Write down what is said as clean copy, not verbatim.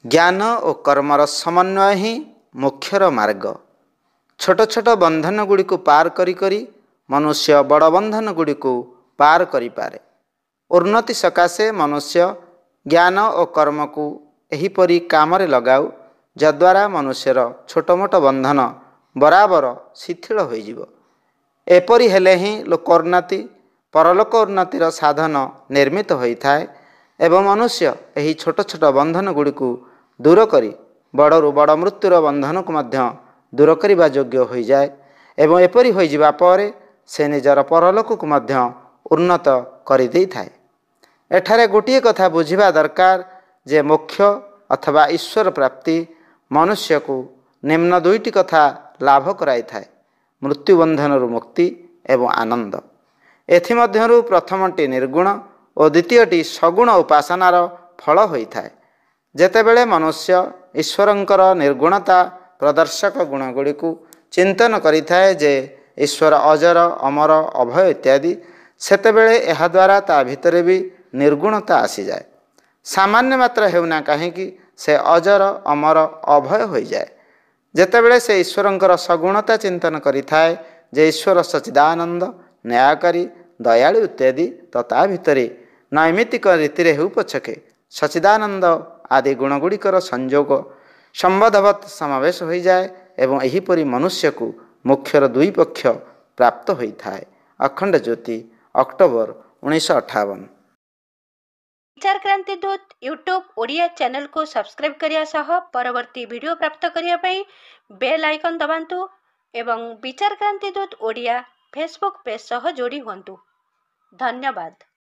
ज्ञान और कर्मर समन्वय ही मोक्षर मार्ग। छोट छोट बंधन गुड़ी को पार करी करी मनुष्य बड़ बंधन गुड़ी को पार करि पारे। उन्नति सकाशे मनुष्य ज्ञान और कर्म को एहीपरि काम लगाऊ जद्वारा मनुष्यर छोट मोट बंधन बराबर शिथिल हो जिवो। एपरि हेले ही लोकोन्नति परलोक उन्नतिर साधन निर्मित होता है एवं मनुष्य यही छोट छोट बंधन गुड़ी को दूर करी बड़रू बड़ मृत्युर बंधन को मध्य दूर करने योग्य हो जाए एवं एपरि हो जिबा परे से निजर परलोक को मध्य उन्नत कर दे थाए। एठारे गोटिए कथा बुझिबा दरकार जे मोक्ष अथवा ईश्वर प्राप्ति मनुष्य को निम्न दुईटी कथा लाभ कराई थाए, मृत्यु बंधन मुक्ति एवं आनंद। एथिमध्यरु प्रथमटी निर्गुण और द्वितीयटी सगुण उपासनार फल होता है। जेतेबेले मनुष्य ईश्वरंकर निर्गुणता प्रदर्शक गुण गुड़ी को चिंतन करिथाए जे ईश्वर अजर अमर अभय इत्यादि, सेतेबेले एहा द्वारा ता भितरे भी निर्गुणता आसी जाए। सामान्य मात्र हेउना कहीं से अजर अमर अभय हो जाए। जेतेबेले से ईश्वरंकर सगुणता चिंतन करिथाए जे ईश्वर सच्चिदानंद न्यायकारी दयालु इत्यादि, तो ता भितरे नैमित्तिक रीति हो पछके सच्चिदानंद आदि गुणगुड़िकर संयोग संबद्धवत समावेश हो जाए एवं एहीपरि मनुष्य को मोक्षर दुई पक्ष प्राप्त होता है। अखंड ज्योति अक्टोबर 1958। विचार क्रांति दूत यूट्यूब ओडिया चैनल को सब्सक्राइब करिया सह परवर्ती वीडियो प्राप्त करिया पई बेल आइकन दबांतु एवं विचार क्रांति दूत ओडिया फेसबुक पेज सह जोड़ी हुंतु। धन्यवाद।